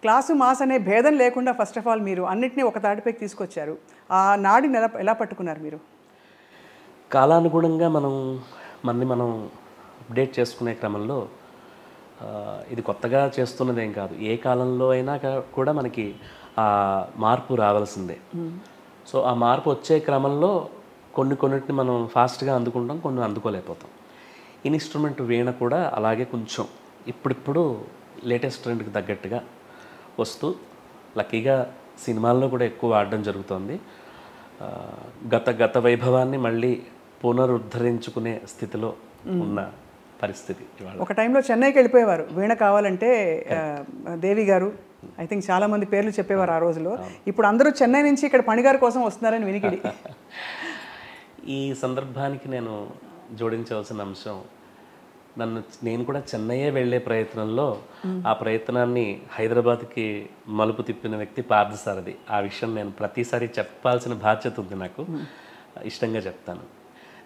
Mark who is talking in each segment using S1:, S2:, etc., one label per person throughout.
S1: Class mass అనే భేదం లేకుండా ఫస్ట్ ఆఫ్ ఆల్ మీరు అన్నిటినీ ఒక తాటిపైకి తీసుకొచ్చారు. ఆ నాడిని ఎలా పట్టుకున్నారు మీరు?
S2: కాలానుగుణంగా మనం అప్డేట్ చేసుకునే క్రమంలో ఇది కొత్తగా చేస్తున్నదేం కాదు. ఏ కాలంలో అయినా కూడా మనకి ఆ మార్పు రావాల్సిందే. సో ఆ మార్పు వచ్చే క్రమంలో కొన్నిటిని మనం ఫాస్ట్గా అందుకుంటాం, కొన్ని అందుకోలేకపోతాం. ఇన్స్ట్రుమెంట్ వీణ కూడా అలాగే కొంచెం ఇప్పుడిప్పుడు లేటెస్ట్ ట్రెండ్కి తగ్గట్టుగా వస్తూ లక్కీగా సినిమాల్లో కూడా ఎక్కువ వాడడం జరుగుతుంది. గత వైభవాన్ని మళ్ళీ పునరుద్ధరించుకునే స్థితిలో ఉన్న పరిస్థితి ఇవాళ.
S1: ఒక టైంలో చెన్నైకి వెళ్ళిపోయేవారు వీణ కావాలంటే. దేవి గారు ఐ థింక్ చాలా మంది పేర్లు చెప్పేవారు ఆ రోజులో. ఇప్పుడు అందరూ చెన్నై నుంచి ఇక్కడ పణిగారి కోసం వస్తున్నారని వినికిడి.
S2: ఈ సందర్భానికి నేను జోడించవలసిన అంశం, నేను కూడా చెన్నైయే వెళ్ళే ప్రయత్నంలో ఆ ప్రయత్నాన్ని హైదరాబాద్కి మలుపు తిప్పిన వ్యక్తి పార్థసారథి. ఆ విషయం నేను ప్రతిసారి చెప్పాల్సిన బాధ్యత ఉంది నాకు. ఇష్టంగా చెప్తాను.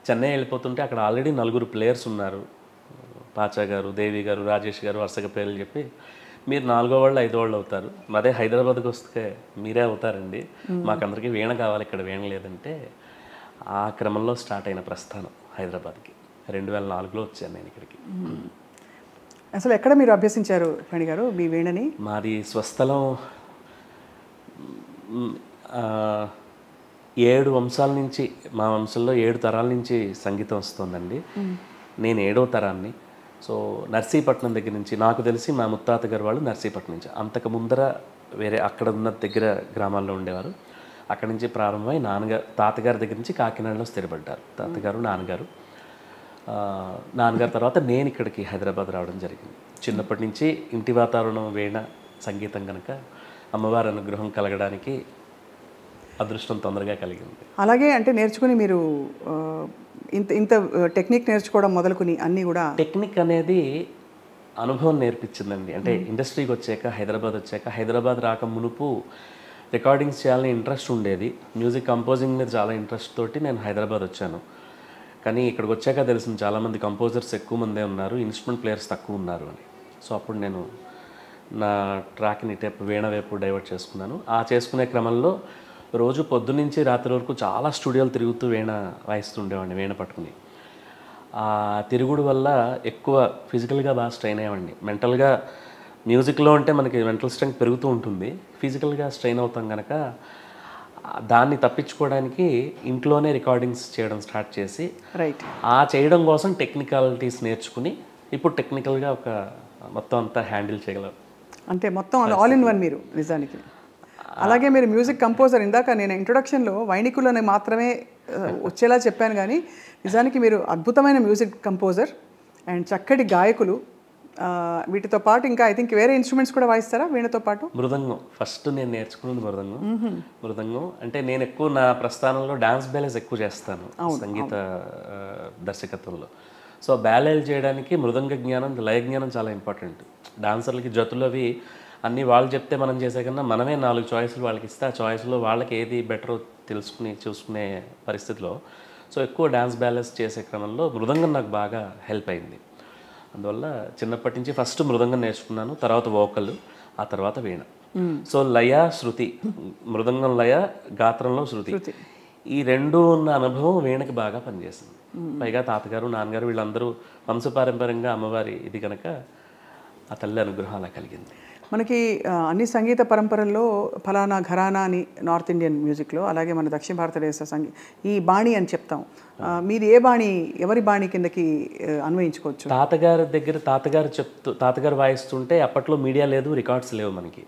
S2: చెన్నై వెళ్ళిపోతుంటే అక్కడ ఆల్రెడీ 4 ప్లేయర్స్ ఉన్నారు. పాచా గారు, దేవి గారు, రాజేష్ గారు వరుసగా పేర్లు చెప్పి, మీరు 4వ వాళ్ళు 5వ వాళ్ళు అవుతారు, అదే హైదరాబాద్కి వస్తే మీరే అవుతారండి, మాకందరికీ వీణ కావాలి, ఇక్కడ వీణ లేదంటే ఆ క్రమంలో స్టార్ట్ అయిన ప్రస్థానం హైదరాబాద్కి. 2004లో వచ్చాను నేను ఇక్కడికి.
S1: అసలు ఎక్కడ మీరు అభ్యసించారు ఫణి గారు మీ వీణని?
S2: మాది స్వస్థలం. 7 వంశాల నుంచి, మా వంశంలో 7 తరాల నుంచి సంగీతం వస్తుందండి. నేను 7వ తరాన్ని. సో నర్సీపట్నం దగ్గర నుంచి నాకు తెలిసి మా ముత్తాత గారు వాళ్ళు నర్సీపట్నం నుంచి, అంతకు ముందర వేరే అక్కడ ఉన్న దగ్గర గ్రామాల్లో ఉండేవారు. అక్కడి నుంచి ప్రారంభమై తాతగారి దగ్గర నుంచి కాకినాడలో స్థిరపడ్డారు. తాతగారు, నాన్నగారు తర్వాత నేను ఇక్కడికి హైదరాబాద్ రావడం జరిగింది. చిన్నప్పటి నుంచి ఇంటి వాతావరణం వీణ సంగీతం కనుక అమ్మవారి అనుగ్రహం కలగడానికి అదృష్టం తొందరగా కలిగింది.
S1: అలాగే అంటే నేర్చుకుని మీరు ఇంత టెక్నిక్ నేర్చుకోవడం మొదలుకుని అన్నీ కూడా?
S2: టెక్నిక్ అనేది అనుభవం నేర్పించిందండి. అంటే ఇండస్ట్రీకి వచ్చాక, హైదరాబాద్ రాక మునుపు రికార్డింగ్స్ చేయాలని ఇంట్రెస్ట్ ఉండేది. మ్యూజిక్ కంపోజింగ్ మీద చాలా ఇంట్రెస్ట్ తోటి నేను హైదరాబాద్ వచ్చాను. కానీ ఇక్కడికి వచ్చాక తెలిసింది చాలామంది కంపోజర్స్ ఎక్కువ మందే ఉన్నారు, ఇన్స్ట్రుమెంట్ ప్లేయర్స్ తక్కువ ఉన్నారు అని. సో అప్పుడు నేను నా ట్రాక్ని వీణ వైపు డైవర్ట్ చేసుకున్నాను. ఆ చేసుకునే క్రమంలో రోజు పొద్దున్నుంచి రాత్రి వరకు చాలా స్టూడియోలు తిరుగుతూ వీణ వాయిస్తుండేవాడిని, వీణ పట్టుకుని. ఆ తిరుగుడు వల్ల ఎక్కువ ఫిజికల్గా బాగా స్ట్రెయిన్ అయ్యేవాడిని. మెంటల్గా మ్యూజిక్లో అంటే మనకి మెంటల్ స్ట్రెంగ్త్ పెరుగుతూ ఉంటుంది, ఫిజికల్గా స్ట్రెయిన్ అవుతాం కనుక దాన్ని తప్పించుకోవడానికి ఇంట్లోనే రికార్డింగ్స్ చేయడం స్టార్ట్ చేసి, ఆ చేయడం కోసం టెక్నికాలిటీస్ నేర్చుకుని ఇప్పుడు టెక్నికల్గా ఒక మొత్తం అంతా హ్యాండిల్ చేయగలం.
S1: అంటే మొత్తం ఆల్ ఇన్ వన్ మీరు నిజానికి. అలాగే మీరు మ్యూజిక్ కంపోజర్. ఇందాక నేను ఇంట్రొడక్షన్లో వైణికులని మాత్రమే వచ్చేలా చెప్పాను, కానీ నిజానికి మీరు అద్భుతమైన మ్యూజిక్ కంపోజర్ అండ్ చక్కటి గాయకులు. వీటితో పాటు ఇంకా ఐ థింక్ వేరే ఇన్స్ట్రుమెంట్స్ కూడా వాయిస్తారా వీణతో పాటు?
S2: మృదంగం ఫస్ట్ నేను నేర్చుకున్నది మృదంగం. అంటే నేను ఎక్కువ నా ప్రస్థానంలో డాన్స్ బ్యాలేజ్ ఎక్కువ చేస్తాను సంగీత దర్శకత్వంలో. సో బ్యాలేజ్ చేయడానికి మృదంగ జ్ఞానం, లయ జ్ఞానం చాలా ఇంపార్టెంట్. డాన్సర్లకి జతులు అవి అన్నీ వాళ్ళు చెప్తే మనం చేసే కన్నా మనమే 4 చాయిస్లు వాళ్ళకి ఇస్తే ఆ చాయిస్లో వాళ్ళకి ఏది బెటరో చూసుకునే పరిస్థితిలో సో ఎక్కువ డాన్స్ బ్యాలెన్స్ చేసే క్రమంలో మృదంగం నాకు బాగా హెల్ప్ అయింది. అందువల్ల చిన్నప్పటి నుంచి ఫస్ట్ మృదంగం నేర్చుకున్నాను, తర్వాత వోకల్, ఆ తర్వాత వీణ. సో లయ, శృతి, మృదంగం లయ, గాత్రంలో శృతి, ఈ 2 ఉన్న అనుభవం వీణకి బాగా పనిచేసింది. పైగా తాతగారు, నాన్నగారు వీళ్ళందరూ వంశపారంపర్యంగా అమ్మవారి ఇది కనుక ఆ తల్లి అనుగ్రహం అలా కలిగింది.
S1: మనకి అన్ని సంగీత పరంపరల్లో ఫలానా ఘరానా అని నార్త్ ఇండియన్ మ్యూజిక్లో, అలాగే మన దక్షిణ భారతదేశ ఈ బాణి అని చెప్తాం. మీది ఏ బాణి, ఎవరి బాణి కిందకి అన్వయించుకోవచ్చు?
S2: తాతగారు వాయిస్తుంటే అప్పట్లో మీడియా లేదు, రికార్డ్స్ లేవు మనకి.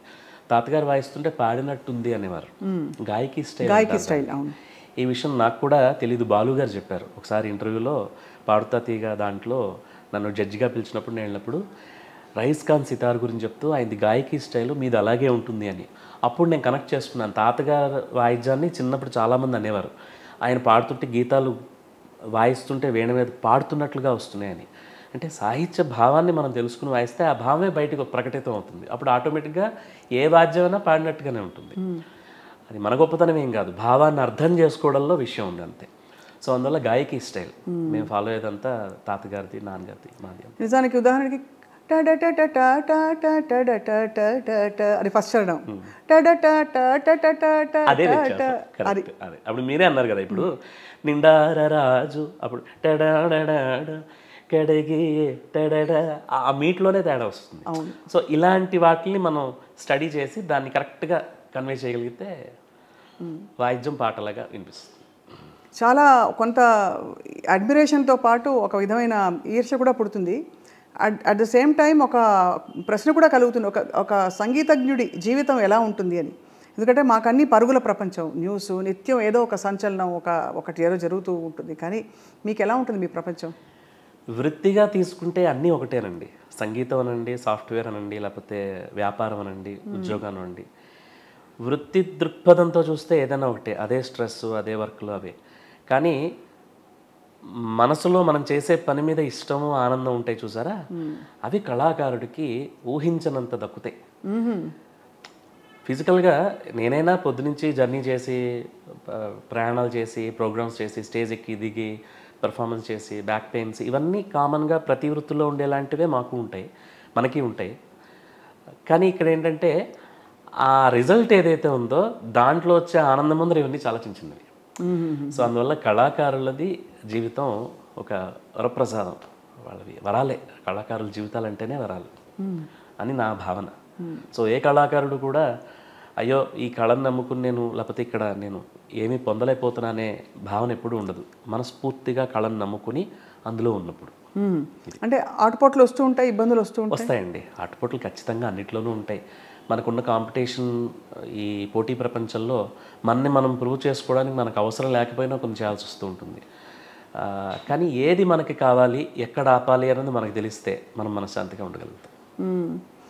S2: తాతగారు వాయిస్తుంటే పాడినట్టుంది అనేవారు. గాయకి స్టైల్.
S1: అవును.
S2: ఈ విషయం నాకు కూడా తెలీదు, బాలు గారు చెప్పారు ఒకసారి ఇంటర్వ్యూలో. పాడుతా తీగ దాంట్లో నన్ను జడ్జిగా పిలిచినప్పుడు నేను వెళ్ళినప్పుడు రైస్ ఖాన్ సితార్ గురించి చెప్తూ ఆయనది గాయకి స్టైలు, మీది అలాగే ఉంటుంది అని. అప్పుడు నేను కనెక్ట్ చేసుకున్నాను. తాతగారు వాయిద్యాన్ని చిన్నప్పుడు చాలామంది అనేవారు, ఆయన పాడుతుంటే గీతాలు వాయిస్తుంటే వీణ మీద పాడుతున్నట్లుగా వస్తున్నాయని. అంటే సాహిత్య భావాన్ని మనం తెలుసుకుని వాయిస్తే ఆ భావమే బయటకు ప్రకటితం అవుతుంది. అప్పుడు ఆటోమేటిక్గా ఏ వాద్యమైనా పాడినట్టుగానే ఉంటుంది. అది మన గొప్పతనం ఏం కాదు, భావాన్ని అర్థం చేసుకోవడంలో విషయం ఉంది అంతే. సో అందువల్ల గాయకి స్టైల్ మేము ఫాలో అయ్యేదంతా తాతగారిది, నాన్నగారిది, మాది.
S1: నిజానికి ఉదాహరణకి అది ఫస్ట్ చరణం.
S2: అదే వ్యత్యాసం.
S1: అది
S2: కరెక్ట్. అదే అప్పుడు మీరే అన్నారు కదా ఇప్పుడు నిండార రాజు అప్పుడు టడాడడాడ కడగి టడడ ఆ మీట్లోనే తేడా వస్తుంది. సో ఇలాంటి వాటిని మనం స్టడీ చేసి దాన్ని కరెక్ట్గా కన్వే చేయగలిగితే వాయిద్యం పాటలాగా వినిపిస్తుంది.
S1: చాలా కొంత అడ్మిరేషన్తో పాటు ఒక విధమైన ఈర్ష్య కూడా పుడుతుంది. అట్ ద సేమ్ టైం ఒక ప్రశ్న కూడా కలుగుతుంది, ఒక సంగీతజ్ఞుడి జీవితం ఎలా ఉంటుంది అని. ఎందుకంటే మాకన్నీ పరుగుల ప్రపంచం, న్యూస్ నిత్యం ఏదో ఒక సంచలనం ఒకటి ఏదో జరుగుతూ ఉంటుంది. కానీ మీకు ఎలా ఉంటుంది మీ ప్రపంచం?
S2: వృత్తిగా తీసుకుంటే అన్నీ ఒకటేనండి. సంగీతం అనండి, సాఫ్ట్వేర్ అనండి, లేకపోతే వ్యాపారం అనండి, ఉద్యోగం అనండి. వృత్తి దృక్పథంతో చూస్తే ఏదైనా ఒకటే, అదే స్ట్రెస్, అదే వర్క్లు అవే. కానీ మనసులో మనం చేసే పని మీద ఇష్టము ఆనందం ఉంటాయి చూసారా, అవి కళాకారుడికి ఊహించనంత దక్కుతాయి. ఫిజికల్గా నేనైనా పొద్దునుంచి జర్నీ చేసి ప్రయాణాలు చేసి ప్రోగ్రామ్స్ చేసి స్టేజ్ ఎక్కి దిగి పెర్ఫార్మెన్స్ చేసి బ్యాక్ పెయిన్స్ ఇవన్నీ కామన్గా ప్రతి వృత్తిలో ఉండేలాంటివే మాకు ఉంటాయి, మనకి ఉంటాయి. కానీ ఇక్కడ ఏంటంటే ఆ రిజల్ట్ ఏదైతే ఉందో దాంట్లో వచ్చే ఆనందం ముందర ఇవన్నీ చాలా చిన్న చిన్నవి. సో అందువల్ల కళాకారులది జీవితం ఒక వరప్రసాదం, వాళ్ళవి వరాలే. కళాకారుల జీవితాలంటేనే వరాలు అని నా భావన. సో ఏ కళాకారుడు కూడా అయ్యో ఈ కళను నమ్ముకుని నేను లేకపోతే ఇక్కడ నేను ఏమీ పొందలేకపోతున్నా భావన ఎప్పుడూ ఉండదు. మనస్ఫూర్తిగా కళను నమ్ముకుని అందులో ఉన్నప్పుడు.
S1: అంటే ఆటుపోట్లు వస్తూ ఉంటాయి, ఇబ్బందులు
S2: వస్తాయండి. ఆటుపోట్లు ఖచ్చితంగా అన్నిట్లోనూ ఉంటాయి. మనకున్న కాంపిటీషన్, ఈ పోటీ ప్రపంచంలో మనని మనం ప్రూవ్ చేసుకోవడానికి మనకు అవసరం లేకపోయినా కొన్ని చేయాల్సి వస్తూ ఉంటుంది. కానీ ఏది మనకి కావాలి, ఎక్కడ ఆపాలి అన్నది మనకు తెలిస్తే మనం మనశ్శాంతిగా ఉండగలుగుతాం.